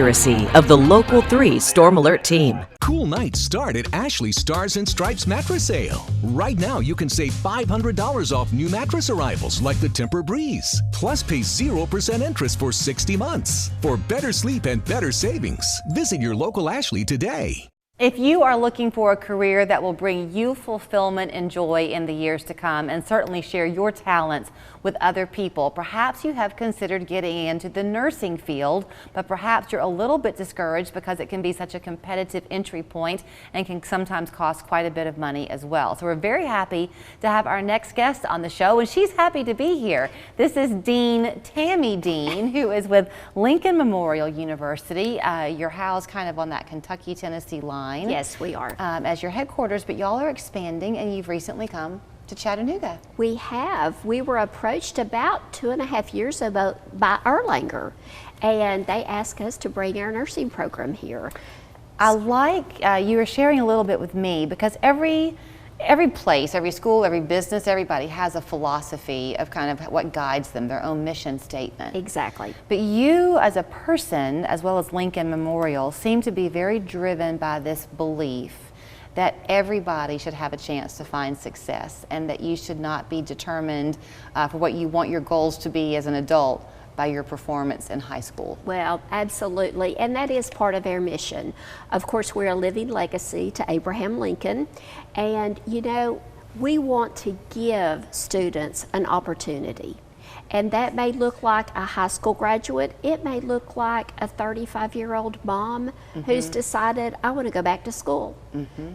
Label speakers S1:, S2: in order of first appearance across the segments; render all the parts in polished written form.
S1: Accuracy of the Local 3 Storm Alert team.
S2: Cool nights start at Ashley's Stars and Stripes mattress sale. Right now, you can save $500 off new mattress arrivals like the Temper Breeze. Plus, pay 0% interest for 60 months. For better sleep and better savings, visit your local Ashley today.
S3: If you are looking for a career that will bring you fulfillment and joy in the years to come and certainly share your talents with other people, perhaps you have considered getting into the nursing field, but perhaps you're a little bit discouraged because it can be such a competitive entry point and can sometimes cost quite a bit of money as well. So we're very happy to have our next guest on the show, and she's happy to be here. This is Tammy Dean, who is with Lincoln Memorial University. You're housed kind of on that Kentucky-Tennessee line.
S4: Yes, we are.
S3: As your headquarters, but y'all are expanding and you've recently come to Chattanooga.
S4: We have. We were approached about 2.5 years ago by Erlanger, and they asked us to bring our nursing program here.
S3: I like you were sharing a little bit with me because every place, every school, every business, everybody has a philosophy of kind of what guides them, their own mission statement.
S4: Exactly.
S3: But you as a person, as well as Lincoln Memorial, seem to be very driven by this belief that everybody should have a chance to find success and that you should not be determined for what you want your goals to be as an adult by your performance in high school.
S4: Well, absolutely, and that is part of our mission. Of course, we're a living legacy to Abraham Lincoln, and you know, we want to give students an opportunity. And that may look like a high school graduate. It may look like a 35-year-old mom who's decided, I want to go back to school.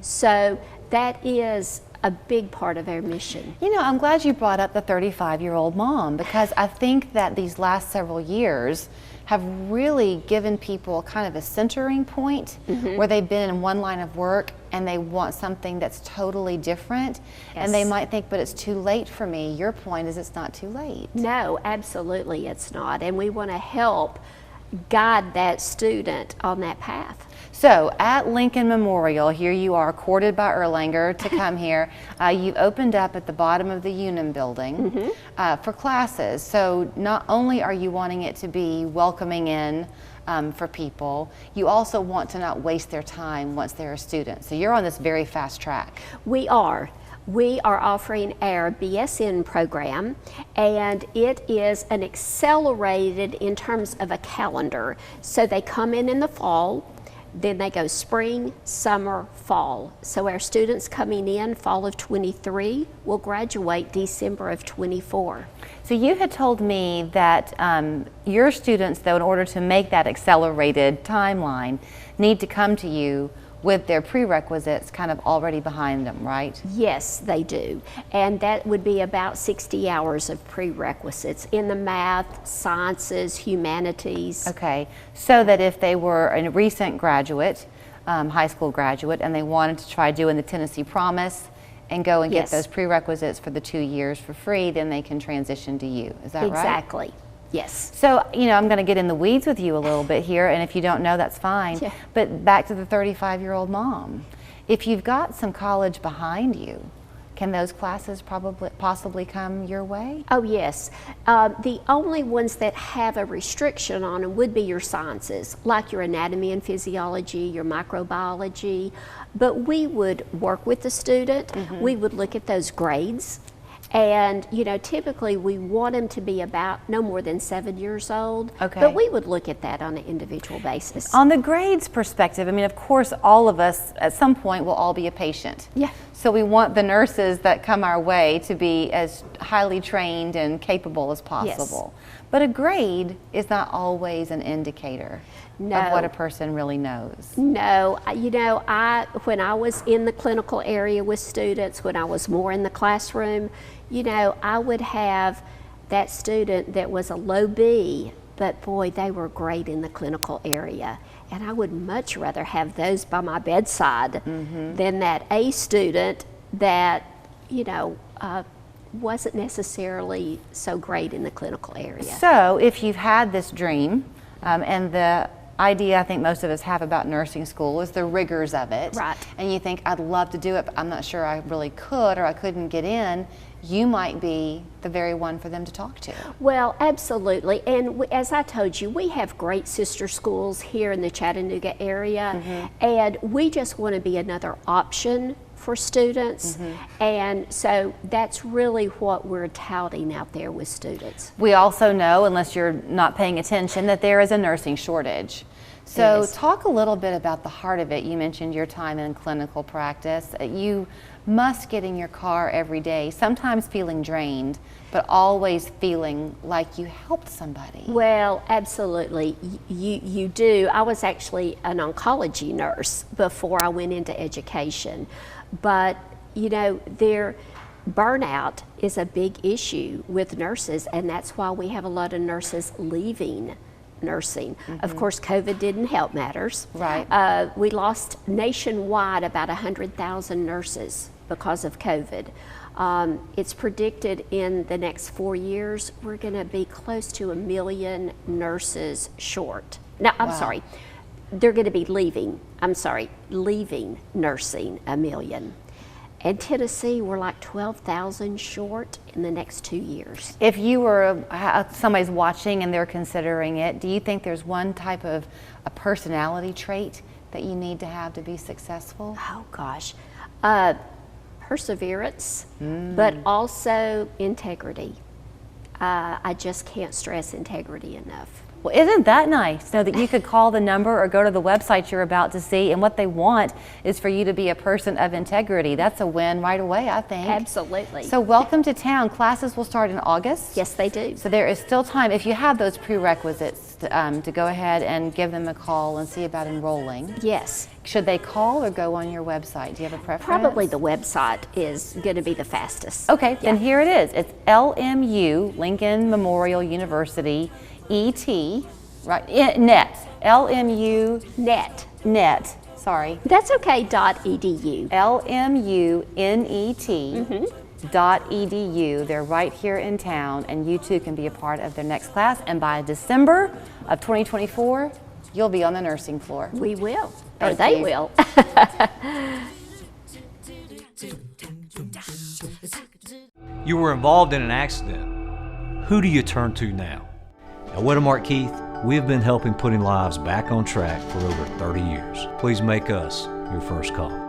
S4: So that is a big part of our mission.
S3: You know, I'm glad you brought up the 35-year-old mom because I think that these last several years have really given people kind of a centering point where they've been in one line of work and they want something that's totally different. And they might think, but it's too late for me. Your point is it's not too late.
S4: No, absolutely it's not. And we want to help guide that student on that path.
S3: So at Lincoln Memorial, here you are, courted by Erlanger to come here. You've opened up at the bottom of the Unum building for classes. So not only are you wanting it to be welcoming in for people, you also want to not waste their time once they're a student. So you're on this very fast track.
S4: We are. We are offering our BSN program, and it is an accelerated in terms of a calendar. So they come in the fall, then they go spring, summer, fall. So our students coming in fall of 23 will graduate December of 24.
S3: So you had told me that your students, though, in order to make that accelerated timeline, need to come to you with their prerequisites kind of already behind them, right?
S4: Yes, they do. And that would be about 60 hours of prerequisites in the math, sciences, humanities.
S3: Okay, so that if they were a recent graduate, high school graduate, and they wanted to try doing the Tennessee Promise and go and get those prerequisites for the 2 years for free, then they can transition to you. Is that right?
S4: Exactly. Yes.
S3: So, you know, I'm going to get in the weeds with you a little bit here, and if you don't know, that's fine.
S4: Yeah.
S3: But back to the 35-year-old mom. If you've got some college behind you, can those classes possibly come your way?
S4: Oh, yes. The only ones that have a restriction on them would be your sciences, like your anatomy and physiology, your microbiology. But we would work with the student. We would look at those grades. And, you know, typically we want them to be about no more than 7 years old.
S3: Okay.
S4: But we would look at that on an individual basis.
S3: On the grades perspective, I mean, of course, all of us at some point will all be a patient.
S4: Yeah.
S3: So we want the nurses that come our way to be as highly trained and capable as possible. Yes. But a grade is not always an indicator of what a person really knows.
S4: No, you know, when I was in the clinical area with students, when I was more in the classroom, you know, I would have that student that was a low B, but boy, they were great in the clinical area. And I would much rather have those by my bedside than that A student that, you know, wasn't necessarily so great in the clinical area.
S3: So if you've had this dream and the idea I think most of us have about nursing school is the rigors of it.
S4: Right.
S3: And you think, I'd love to do it, but I'm not sure I really could, or I couldn't get in. You might be the very one for them to talk to.
S4: Well, absolutely. And as I told you, we have great sister schools here in the Chattanooga area, and we just want to be another option for students. And so that's really what we're touting out there with students.
S3: We also know, unless you're not paying attention, that there is a nursing shortage. So
S4: Yes.
S3: talk a little bit about the heart of it. You mentioned your time in clinical practice. You must get in your car every day, sometimes feeling drained, but always feeling like you helped somebody.
S4: Well, absolutely. You do. I was actually an oncology nurse before I went into education. But, you know, burnout is a big issue with nurses, and that's why we have a lot of nurses leaving nursing. Of course, COVID didn't help matters.
S3: Right.
S4: We lost nationwide about 100,000 nurses because of COVID. It's predicted in the next 4 years, we're going to be close to 1 million nurses short. No, I'm sorry. They're going to be leaving nursing, 1 million. And Tennessee, we're like 12,000 short in the next 2 years.
S3: If you were, somebody's watching and they're considering it, do you think there's one type of a personality trait that you need to have to be successful?
S4: Oh gosh, perseverance, but also integrity. I just can't stress integrity enough.
S3: Well, isn't that nice? Know that you could call the number or go to the website you're about to see, and what they want is for you to be a person of integrity. That's a win right away, I think.
S4: Absolutely.
S3: So welcome to town. Classes will start in August.
S4: Yes, they do.
S3: So there is still time, if you have those prerequisites, to go ahead and give them a call and see about enrolling.
S4: Yes.
S3: Should they call or go on your website? Do you have a preference?
S4: Probably the website is going to be the fastest.
S3: Okay, then here it is. It's LMU, Lincoln Memorial University, ET, right? Net. LMU
S4: Net.
S3: Sorry.
S4: That's okay. .edu.
S3: LMUNET.edu. They're right here in town, and you too can be a part of their next class. And by December of 2024, you'll be on the nursing floor.
S4: We will, or
S3: Thank
S4: they
S3: you.
S4: will.
S5: You were involved in an accident. Who do you turn to now? At Whittemart Keith, we have been helping putting lives back on track for over 30 years. Please make us your first call.